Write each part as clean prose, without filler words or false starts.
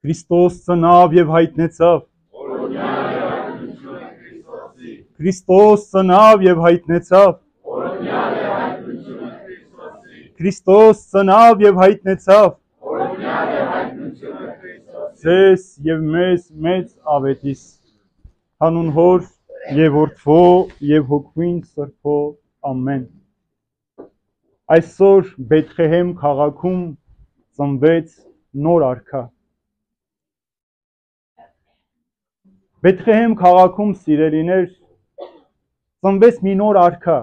Քրիստոս ծնավ եւ հայտնեցավ։ Քրիստոս ծնավ եւ հայտնեցավ։ Քրիստոս ծնավ եւ հայտնեցավ։ Ձեզ եւ մեզ մեծ ավետիս հանուն Հոր եւ Որդվո եւ Հոգին Սրբո ամեն։ Այսօր Բեթլեհեմ քաղաքում ծնվեց նոր արքա։ Բեթլեհեմ քաղաքում սիրելիներ ծնվեց մի նոր արքա,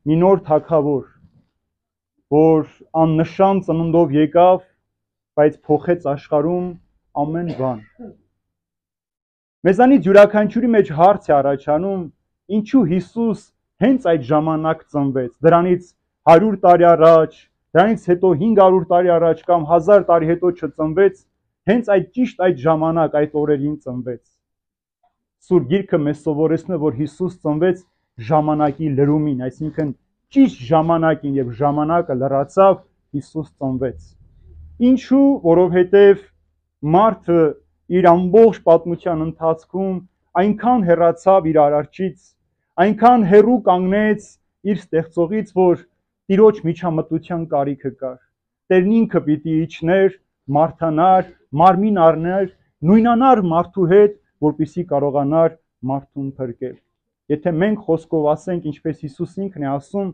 մի նոր թագավոր, որ աննշան ծնունդով եկավ, բայց փոխեց աշխարհում ամեն բան։ Մեզանից յուրաքանչյուրի մեջ հարց է առաջանում, ինչու Հիսուս հենց այդ ժամանակ ծնվեց, դրանից 100 տարի առաջ, դրանից հետո 500 տարի առաջ կամ 1000 տարի հետո չծնվեց, հենց այդ ճիշտ այդ ժամանակ, այդ օրերին ծնվեց։ Սուրբ Գիրքը մեզ սովորեցնում է, որ Հիսուս ծնվեց ժամանակի լրումին, այսինքն ճիշտ ժամանակին եւ ժամանակը լրացավ, Հիսուս ծնվեց։ Ինչու, որովհետեւ մարդը իր ամբողջ պատմության ընթացքում այնքան հեռացավ իր արարչից, այնքան հեռու կանգնեց իր ստեղծողից, որ Տիրոջ միջամտության կարիքը կար։ Տերն ինքը պիտի իջներ, մարթանար, մարմին առներ, նույնանար մարդու հետ, որպեսզի կարողանար մարդուն փրկել։ Եթե մենք խոսքով ասենք, ինչպես Հիսուս ինքն է ասում,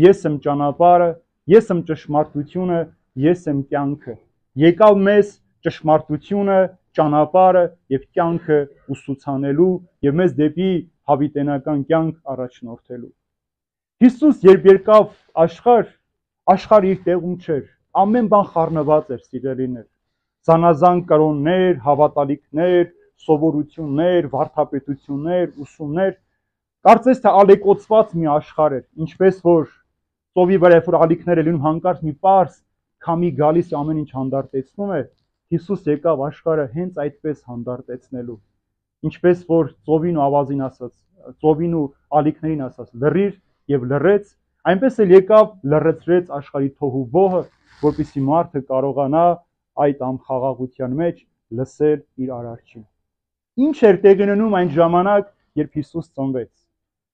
ես եմ ճանապարհը, ես եմ ճշմարտությունը, ես եմ կյանքը։ Եկավ մեզ ճշմարտությունը, ճանապարհը եւ կյանքը ուսուցանելու եւ մեզ դեպի հավիտենական կյանք առաջնորդելու։ Հիսուս երբ եկավ աշխարհ, աշխարհը իր տեղում չէր, ամեն բան խառնված էր, սիրելիներ։ Զանազան կրոններ, հավատալիքներ, սովորություններ, վարդապետություններ, ուսումներ, կարծես թե ալեկոծված մի աշխարհ էր, ինչպես որ ծովի վրա որ ալիքները լինում հանկարծ մի պարզ քամի գալիս է ամեն ինչ հանդարտեցնում է, Հիսուս եկավ աշխարհը հենց այդպես հանդարտեցնելու։ Ինչպես որ ծովին ու ավազին ասաց, ծովին ու ալիքներին ասաց, լռիր եւ լռեց, այնպես էլ եկավ լռեցրեց աշխարհի թոհուբոհը, որպեսզի մարդը կարողանա այդ անխաղաղության մեջ լսել իր արարչին։ Ինչ էր տեղի ունենում այն ժամանակ, երբ Հիսուս ծնվեց։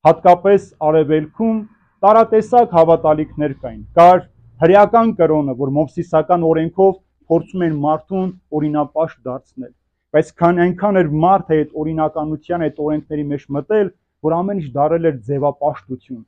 Հատկապես արևելքում տարատեսակ հավատալիքներ կային։ Կար հրեական կրոնը, որ մովսիսական օրենքով փորձում են մարդուն օրինապաշտ դարձնել, բայց այնքան էր մարդը այդ օրինականության, այդ օրենքների մեջ մտել, որ ամեն ինչ դարել էր ձևապաշտություն։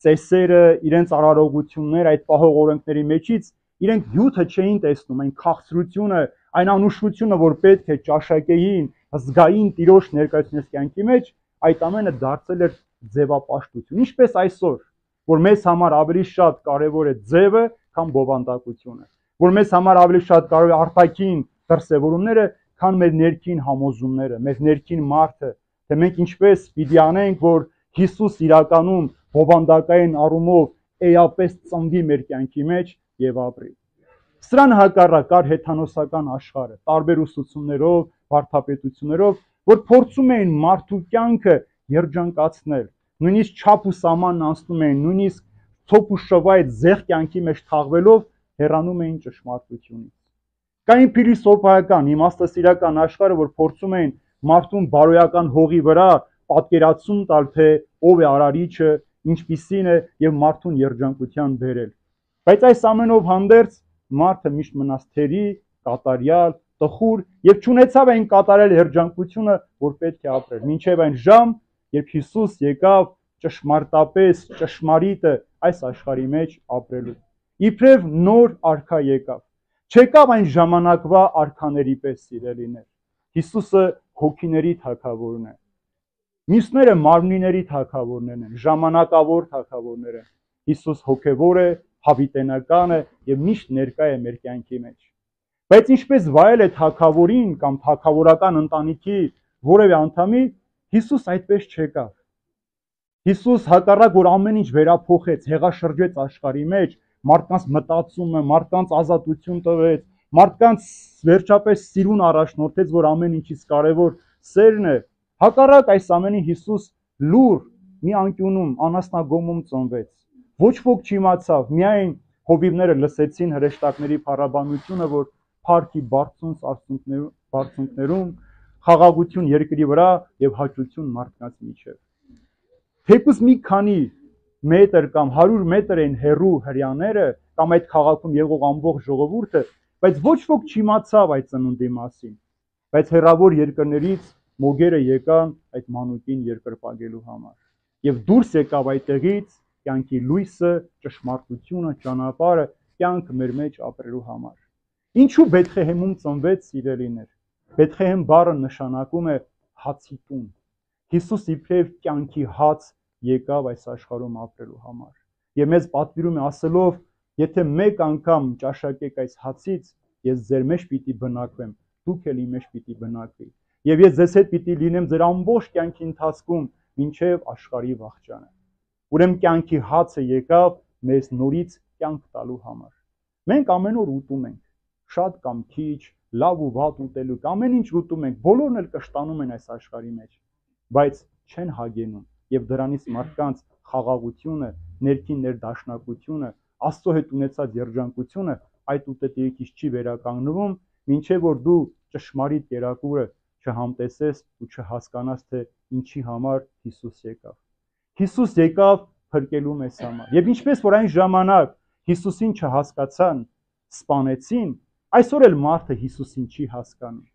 Ծեսերը, իրենց արարողությունները այդ պահող օրենքների մեջից իրենք հյութը չէին տեսնում, այն քաղցրությունը, այն անուշությունը, որ պետք է ճաշակեին, զգային Տիրոջ ներկայացնես կյանքի մեջ, այդ ամենը դարձել էր ձևապաշտություն։ Ինչպես այսօր, որ մեզ համար ավելի շատ կարևոր է ձևը, քան բովանդակությունը, որ մեզ համար ավելի շատ կարևոր է արտաքին դրսևորումները, քան մեր ներքին համոզումները, մեր ներքին մարդը, թե մենք ինչպես պիտի անենք, որ Հիսուս իրականում բովանդակային առումով էապես ծնվի մեր կյանքի մեջ եւ ապրի։ Սրան հակառակ կար հեթանոսական աշխարհը, տարբեր ուսուցումներով, վարդապետություններով, որ փորձում էին մարդու կյանքը երջանկացնել, նույնիսկ չափ ու սահմանն անցնում էին, նույնիսկ ցոփ ու շվայտ զեղ կյանքի մեջ թաղվելով հեռանում էին ճշմարտությունից։ Կային փիլիսոփայական, իմաստասիրական աշխարհը, որ փորձում էին մարդուն բարոյական հողի վրա պատկերացում տալ, թե ով է արարիչը, ինչպիսին է եւ մարդուն երջանկության բերել։ Բայց այս ամենով հանդերձ մարդը միշտ մնաց թերի, կատարյալ, տխուր եւ չունեցավ այն կատարյալ երջանկությունը, որ պետք է ապրեր։ Մինչեւ այն ժամ, երբ Հիսուս եկավ ճշմարտապես ճշմարիտը այս աշխարհի մեջ ապրելու։ Իբրև նոր արքա եկավ։ Չեկավ այն ժամանակվա արքաների պես, սիրելիներ։ Հիսուսը հոգիների թագավորն է։ Մյուսները մարմնիների թագավորներն են, ժամանակավոր թագավորներ են։ Հիսուս հոգևոր է, հավիտենական է եւ միշտ ներկա է մեր կյանքի մեջ։ Բայց ինչպես վայել է թագավորին կամ թագավորական ընտանիքի որևէ անդամի, Հիսուս այդպես չեկավ։ Հիսուս հակառակ որ ամեն ինչ վերափոխեց, հեղաշրջեց աշխարհի մեջ, մարդկանց մտածումը, մարդկանց ազատություն տվեց, մարդկանց վերջապես սիրուն առաջնորդեց, որ ամեն ինչից կարևոր սերն է։ Հակառակ այս ամենի Հիսուս լուր մի անկյունում, անասնագոմում ծնվեց։ Ոչ ոք չիմացավ, միայն հովիվները լսեցին հրեշտակների փառաբանությունը, որ փառքի բարձունքներում, խաղաղություն երկրի վրա եւ հաճություն մարդկանց միջեւ։ Թեկուզ մի քանի մետր կամ 100 մետր են հեռու հрьяաները կամ այդ քաղաքում եղող ամբողջ ժողովուրդը, բայց ոչ ոք չիմացավ այդ ծնունդի մասին։ Բայց հեռավոր երկրներից մոգերը եկան այդ մանուկին երկրպագելու համար։ Եվ դուրս եկավ այդտեղից կյանքի լույսը, ճշմարտությունը, ճանապարհը, կյանքը մեր մեջ ապրելու համար։ Ինչու Բեթլեհեմում ծնվեց սիրելիներ։ Բեթլեհեմ բառը նշանակում է հացի տուն։ Հիսուս իբրև կյանքի հաց եկավ այս աշխարհում ապրելու համար։ Եվ մեզ պատվիրում է ասելով, եթե մեկ անգամ ճաշակեք այս հացից, ես ձեր մեջ պիտի բնակվեմ, դուք էլ իմ մեջ պիտի բնակվի։ Եվ ես ձեզ հետ պիտի լինեմ ձեր ամբողջ կյանքի ընթացքում, մինչև աշխարհի վախճանը։ Ուրեմն կյանքի հացը եկավ մեզ նորից կյանք տալու համար։ Մենք ամեն օր ուտում ենք, շատ կամ քիչ, լավ ու վատ ուտելու, ամեն ինչ ուտում ենք, բոլորն էլ կշտանում են այս աշխարհի մեջ, բայց չեն հագենում, եւ դրանից մարդկանց խաղաղությունը, ներքին ներդաշնակությունը, Աստծո հետ ունեցած երջանկությունը այդ ուտելիքից չի վերականգնվում, մինչև որ դու ճշմարիտ կերակուրը չհամտեսես ու չհասկանաս, թե ինչի համար Հիսուս եկավ։ Հիսուս եկավ փրկելու մեզ համար։ Եվ ինչպես որ այն ժամանակ Հիսուսին չհասկացան, սպանեցին, այսօր էլ մարդը Հիսուսին չի հասկանում։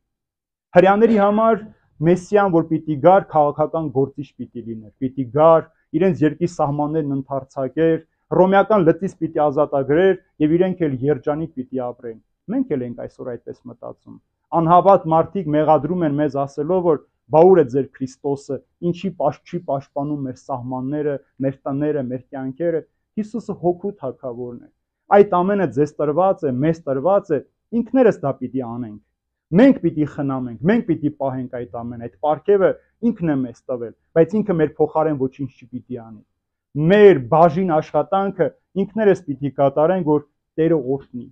Հрьяաների համար Մեսիան, որ պիտի գար, քաղաքական գործիչ պիտի լիներ, պիտի գար, իրենց երկրի սահմաններն ընդարձակեր, ռոմեական լծից պիտի ազատագրեր եւ իրենք էլ երջանիկ պիտի ապրեն։ Մենք էլ ենք այսօր այդպես մտածում։ Անհավատ մարդիկ մեղադրում են մեզ ասելով, որ բա ուր է ձեր Քրիստոսը, ինչի չի պաշտպանում մեր սահմանները, մեր տները, մեր կյանքերը։ Հիսուսը հոգու թագավորն է։ Այդ ամենը ձեզ տրված է, մեզ տրված է, ինքներս դա պիտի անենք։ Մենք պիտի խնամենք, մենք պիտի պահենք այդ ամենը, այդ պարգևը ինքն է մեզ տվել, բայց ինքը մեր փոխարեն ոչինչ չպիտի անի։ Մեր բաժին աշխատանքը ինքներս պիտի կատարենք, որ Տերը օրհնի։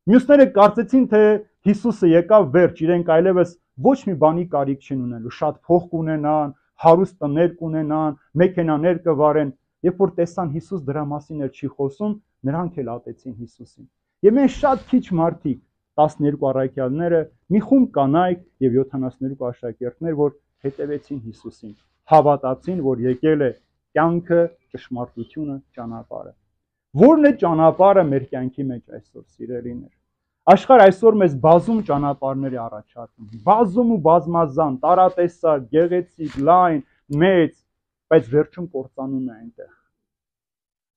Մյուսները կարծեցին, թե Հիսուսը եկավ վերջ, իրենք այլևս ոչ մի բանի կարիք չեն ունենալու, շատ փող կունենան, հարուստ տներ կունենան, մեքենաներ կվարեն, երբ որ տեսան Հիսուս դրա մասին էլ չի խոսում, նրանք էլ ատեցին Հիսուսին։ Եվ մենք շատ քիչ մարդիկ 12 առաքյալները, մի խումբ կանայք եւ 72 աշակերտներ, որ հետևեցին Հիսուսին, հավատացին, որ եկել է կյանքը, ճշմարտությունը, ճանապարհը։ Որն է ճանապարհը մեր կյանքի մեջ այսօր, սիրելիներ։ Աշխարհը այսօր մեզ բազում ճանապարհներ է առաջարկում, բազում ու բազմազան, տարատեսակ, գեղեցիկ, լայն, մեծ, բայց վերջում կործանում է այնտեղ։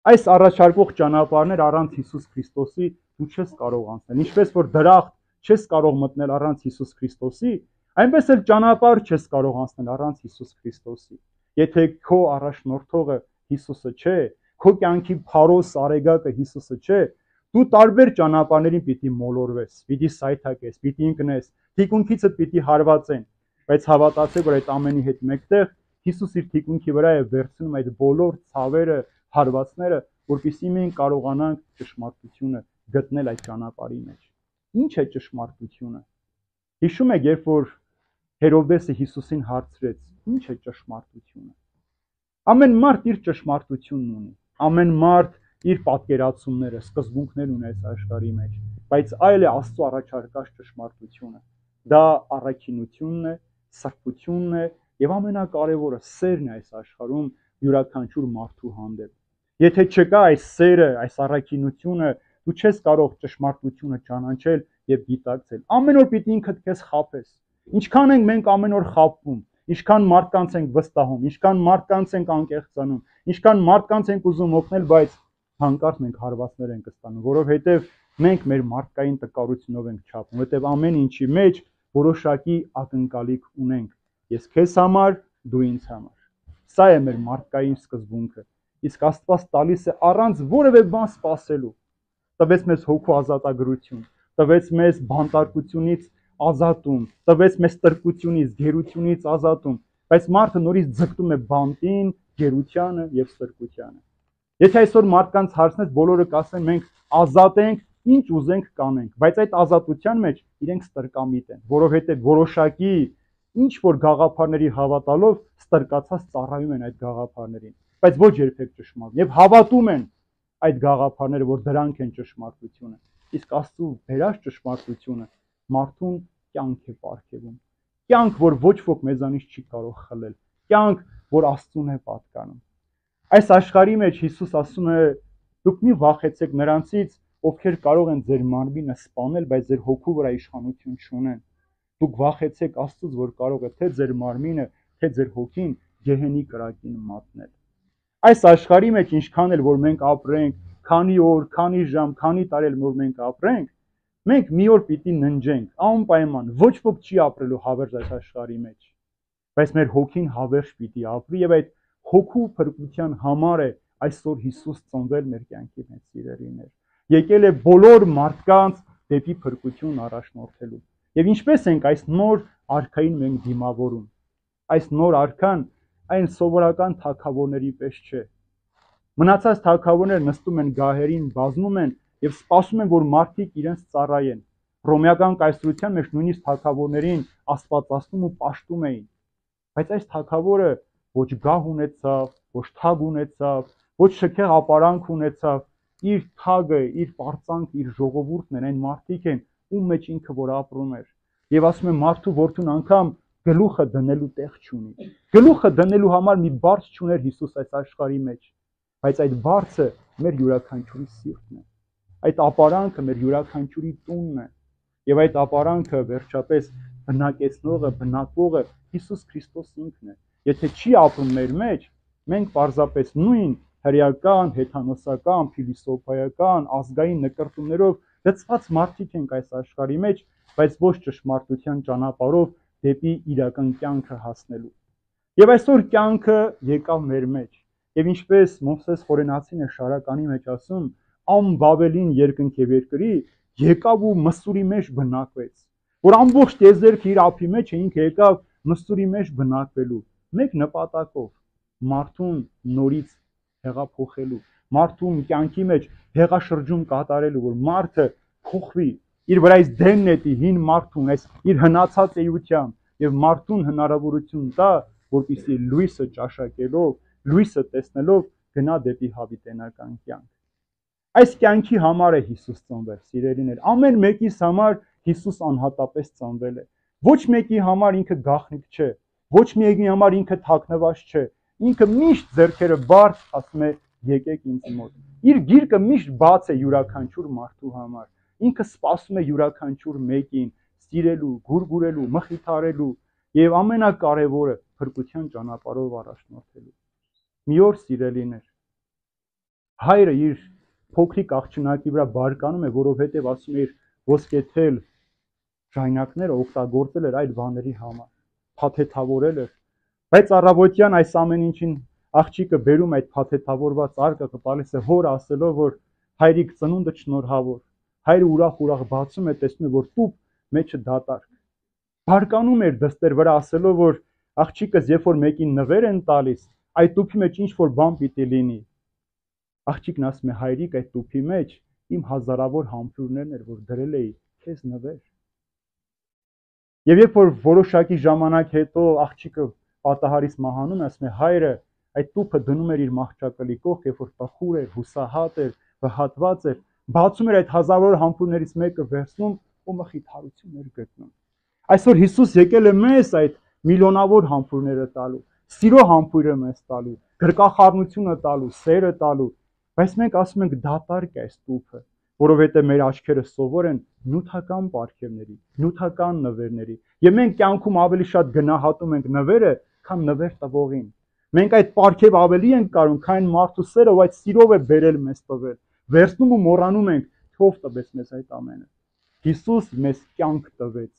Այս առաջարկող ճանապարհներ առանց Հիսուս Քրիստոսի դու չես կարող անցնել, ինչպես որ դրախտ չես կարող մտնել առանց Հիսուս Քրիստոսի, այնպես էլ ճանապարհ չես կարող անցնել առանց Հիսուս Քրիստոսի։ Եթե քո առաջնորդողը Հիսուսը չէ, քո կյանքի փարոս արեգակը Հիսուսը չէ, դու տարբեր ճանապարհներին պիտի մոլորվես, պիտի սայթակես, պիտի ընկնես, թիկունքիցդ պիտի հարվածեն, բայց հավատացեք, որ այդ ամենի հետ մեկտեղ Հիսուս իր թիկունքի վրա է վերցնում այդ բոլոր ցավերը, հարվածները, որպեսզի մենք կարողանանք ճշմարտությունը գտնել այդ ճանապարհի մեջ։ Ինչ է ճշմարտությունը։ Հիշում եք, երբ որ Հերովդեսը Հիսուսին հարցրեց, ինչ է ճշմարտությունը։ Ամեն մարդ իր ճշմարտությունն ունի։ Ամեն մարդ իր պատկերացումները, սկզբունքներ ունի այս աշխարհի մեջ, բայց այլ է Աստծո առաջարկած ճշմարտությունը։ Դա առաքինությունն է, սրբությունն է եւ ամենակարևորը սերն է այս աշխարհում յուրաքանչյուր մարդու հանդեպ։ Եթե չկա այս սերը, այս առաքինությունը, դու չես կարող ճշմարտությունը ճանաչել եւ գիտակցել։ Ամեն օր պիտի ինքդ քեզ խաբես։ Ինչքան ենք մենք ամեն օր խաբվում, ինչքան մարդկանց ենք վստահում, ինչքան մարդկանց ենք անկեղծանում, ինչքան մարդկանց ենք ուզում օգնել, բայց հանկարծ մենք հարվածներ ենք ստանում, որովհետեւ մենք մեր մարդկային տկարությունով ենք չափում, որովհետեւ ամեն ինչի մեջ որոշակի ակնկալիք ունենք։ Ես քեզ համար, դու ինձ համար։ Սա է մեր մարդկային սկզբունքը։ Իսկ Աստված տալիս է առանց որևէ բան սпасելու։ Տվեց մեզ հոգու ազատագրություն, տվեց մեզ բանտարկությունից ազատում, տվեց մեզ տրկությունից, գերությունից ազատում, բայց մարդը նորից ձգտում է բանտին, գերությանը եւ ստրկությանը։ Եթե այսօր մարդկանց հարցնես, բոլորը կասեն մենք ազատ ենք, ինչ ուզենք կանենք, բայց այդ ազատության մեջ իրենք ստրկամիտ են, որովհետեւ որոշակի ինչ որ գաղափարների հավատալով ստրկացած ծառայում են այդ գաղափարներին, բայց ոչ երբեք ճշմարտ եւ հավատում են այդ գաղափարները, որ դրանք են ճշմարտությունը։ Իսկ Աստծո վերած ճշմարտությունը մարդուն կյանք է պարգևում։ Կյանք, որ ոչ ոք մեզանից չի կարող խլել, կյանք, որ Աստծուն է պատկանում։ Այս աշխարհի մեջ Հիսուս ասում է. դուք մի վախեցեք նրանցից, ովքեր կարող են ձեր մարմինը սպանել, բայց ձեր հոգու վրա իշխանություն չունեն։ Դուք վախեցեք Աստծուց, որ կարող է թե ձեր մարմինը, թե ձեր հոգին գեհենի կրակին մատնել։ Այս աշխարհի մեջ ինչքան էլ որ մենք ապրենք, քանի օր, քանի ժամ, քանի տարի որ մենք ապրենք, մենք մի օր պիտի ննջենք, անպայման, ոչ ոք չի ապրելու հավերժ այս աշխարհի մեջ, բայց մեր հոգին հավերժ պիտի ապրի եւ այդ հոգու փրկության համար է այսօր Հիսուս ծնվել մեր կյանքի մեջ, սիրելիներ։ Եկել է բոլոր մարդկանց դեպի փրկություն առաջնորդելու։ Եվ ինչպես ենք այս նոր արքային մենք դիմավորում։ Այս նոր արքան այն սովորական թագավորների պես չէ։ Մնացած թագավորները նստում են գահերին, բազնում են եւ սպասում են, որ մարդիկ իրենց ծառայեն։ Հռոմեական կայսրության մեջ նույնիսկ թագավորներին աստվածացնում ու պաշտում էին։ Բայց այս թագավորը ոչ գահ ունեցավ, ոչ թագ ունեցավ, ոչ շքեղ ապարանք ունեցավ, իր թագը, իր պարծանքը, իր ժողովուրդն են, այն մարդիկ են, ում մեջ ինքը որ ապրում էր։ Եվ ասում են մարդու որդուն անգամ գլուխը դնելու տեղ չունի։ Գլուխը դնելու համար մի բարձ չուներ Հիսուս այս աշխարհի մեջ, բայց այդ բարձը մեր յուրաքանչյուրի սիրտն է։ Այդ ապարանքը մեր յուրաքանչյուրի տունն է։ Եվ այդ ապարանքը վերջապես բնակեցնողը, բնակվողը Հիսուս Քրիստոս ինքն է։ Եթե չի ապրում մեր մեջ, մենք պարզապես նույն հրեական, հեթանոսական, փիլիսոփայական, ազգային նկրտումներով լցված մարդիկ ենք այս աշխարհի մեջ, բայց ոչ ճշմարտության ճանապարհով դեպի իրական կյանքը հասնելու։ Եվ այսօր կյանքը եկավ մեր մեջ։ Եվ ինչպես Մովսես Խորենացին է Շարականի մեջ ասում, ամբավելին երկնքև երկրի եկավ ու Մսուրի մեջ բնակվեց, որ ամբողջ տիեզերքը իր ափի մեջ է, ինքը եկավ Մսուրի մեջ բնակվելու, մեկ նպատակով՝ մարդուն նորից հեղափոխելու, մարդուն կյանքի մեջ հեղաշրջում կատարելու, որ մարդը փոխվի, իր վրայից դեն նետի հին մարդուն, այս իր հնացած էությամբ, եւ մարդուն հնարավորություն տա, որպեսզի լույսը ճաշակելով, լույսը տեսնելով գնա դեպի հավիտենական կյանք։ Այս կյանքի համար է Հիսուս ծնվել, սիրելիներ։ Ամեն մեկիս համար Հիսուս անհատապես ծնվել է։ Ոչ մեկի համար ինքը գաղտնիք չէ, ոչ մեկի համար ինքը թաքնված չէ։ Ինքը միշտ ձեռքերը բարձ ասում է եկեք ինձ մոտ։ Իր գիրկը միշտ բաց է յուրաքանչյուր մարդու համար։ Ինքը սպասում է յուրաքանչյուր մեկին սիրելու, գուրգուրելու, մխիթարելու եւ ամենակարևորը փրկության ճանապարհով առաջնորդելու։ Մի օր, սիրելիներ, հայրը իր փոքրիկ աղջնակի վրա բարկանում է, որովհետև ասում է իր ոսկեթել ժայնակները օգտագործել էր այդ բաների համար, փաթեթավորել էր, բայց առավոտյան այս ամեն ինչին աղջիկը բերում այդ փաթեթավորված արկը տալիս է հոր ասելով, որ հայրիկ ծնունդը շնորհավոր, հայրը ուրախ բացում է, տեսնում է, որ տուփ մեջը դատարկ, բարկանում էր դստեր վրա ասելով, որ աղջիկս երբ որ մեկին նվեր են տալիս, այդ տուփի մեջ ինչ որ բան պիտի լինի։ Աղջիկն ասում է հայրիկ, այդ տուփի մեջ իմ հազարավոր համբուրներն էր, որ դրել էի քեզ նվեր։ Եվ երբ որ որոշակի ժամանակ հետո աղջիկը պատահարից մահանում է, ասում է հայրը այդ տուփը դնում էր իր մահճակալի կողք, երբ որ տխուր էր, հուսահատ էր, վհատված էր, բացում էր այդ հազարավոր համբուրներից մեկը վերցնում ու մխիթարություն էր գտնում։ Այսօր Հիսուս եկել է մեզ այդ միլիոնավոր համբուրները տալու, սիրո համբույրը մեզ տալու, գրկախառնությունը տալու, սերը տալու, բայց մենք ասում ենք դատարկ է այս տուփը, որովհետև մեր աչքերը սովոր են նյութական պարգևների, նյութական նվերների, եւ մենք կյանքում ավելի շատ գնահատում ենք նվերը, քան նվեր տվողին։ Մենք այդ պարգև ավելի ենք կարում, քան մարդու սերը, ով այդ սիրով է բերել մեզ տվել։ Վերցնում ու մոռանում ենք, թե ով տվեց մեզ այդ ամենը։ Հիսուս մեզ կյանք տվեց։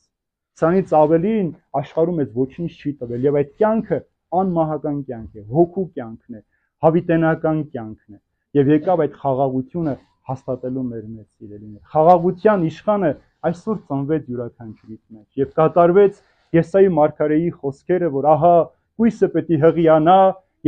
Սրանից ավելին աշխարհում մեզ ոչինչ չի տվել, եւ այդ կյանքը անմահական կյանք է, հոգու կյանքն է, հավիտենական կյանքն է։ Եվ եկավ այդ խաղաղությունը հաստատելու մեր մեջ, սիրելիներ։ Խաղաղության իշխանը այսօր ծնվեց յուրաքանչյուրից մեջ եւ կատարվեց Եսայի մարգարեի խոսքերը, որ ահա կույսը պիտի հղիանա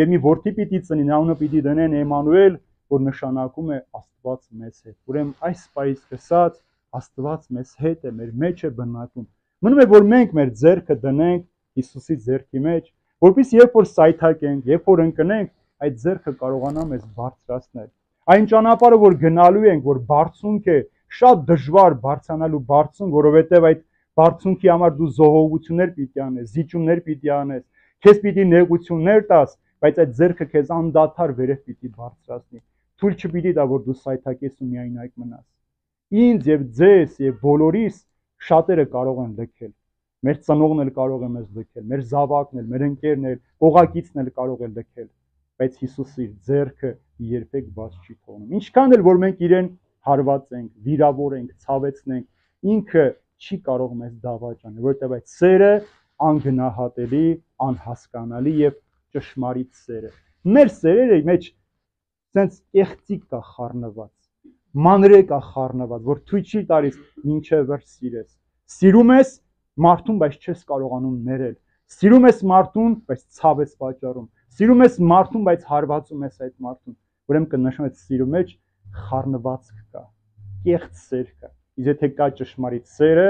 եւ մի որդի պիտի ծնի, անունը պիտի դնեն Էմանուել, որ նշանակում է Աստված մեզ հետ։ Ուրեմն այս պայից սկսած Աստված մեզ հետ է, մեր մեջ է բնակվում։ Մնում է որ մենք մեր ձեռքը դնենք Հիսուսի ձեռքի մեջ, որpեսզի երբ որ սայթակենք, երբ որ ընկնենք, այդ ձեռքը կարողանա մեզ բարձրացնել։ Այն ճանապարհը որ գնալու ենք, որ բարձունք է, շատ դժվար բարձրանալու բարձունք, որովհետև այդ Բարձունքի համար դու զոհողություններ պիտի անես, զիջումներ պիտի անես, քեզ պիտի նեղություններ տաս, բայց այդ ձեռքը քեզ անդադար վերև պիտի բարձրացնի։ Թույլ չպիտի տա, որ դու սայթաքես ու միայնակ մնաս։ Ինձ եւ ձեզ եւ բոլորիս շատերը կարող են լքել։ Մեր ծնողն էլ կարող է մեզ լքել, մեր զավակն էլ, մեր ընկերն էլ, կողակիցն էլ կարող է լքել, բայց Հիսուսի ձեռքը երբեք բաց չի թողնում։ Ինչքան էլ որ մենք իրեն հարված ենք, վիրավորենք, ցավեցնենք, ինքը չի կարող մեզ դավաճանել, որովհետև այդ սերը անգնահատելի, անհասկանալի եւ ճշմարիտ սեր է։ Մեր սերերի մեջ sense եղծիկ կա խառնված, մանրե կա խառնված, որ թույլ չի տալիս մինչև վերջ սիրես։ Սիրում ես մարդուն, բայց չես կարողանում ներել։ Սիրում ես մարդուն, բայց ցավ ես պատճառում։ Սիրում ես մարդուն, բայց հարվածում ես այդ մարդուն։ Ուրեմն կնշում այդ սիրո մեջ խառնվածք կա, կեղծ սեր կա։ Իսկ եթե կա ճշմարիտ սերը,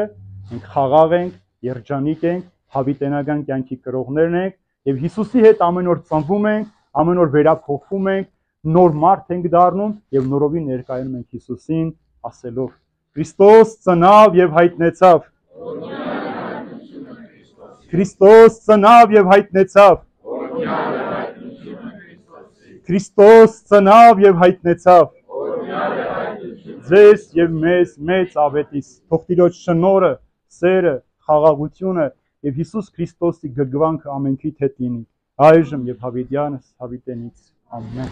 մենք խաղաղ ենք, երջանիկ ենք, հավիտենական կյանքի կրողներն ենք եւ Հիսուսի հետ ամեն օր ծնվում ենք, ամեն օր վերափոխվում ենք, նոր մարդ ենք դառնում եւ նորովի ներկայանում ենք Հիսուսին, ասելով. Քրիստոս ծնավ եւ հայտնեցավ։ Քրիստոս ծնավ եւ հայտնեցավ։ Քրիստոս ծնավ եւ հայտնեցավ։ Ձեզ եւ մեզ մեծ ավետիս թող Տիրոջ շնորհը, սերը, խաղաղությունը եւ Հիսուս Քրիստոսի գրգռանքը ամենքիդ հետ լինի այժմ եւ հավիտյանս հավիտենից ամեն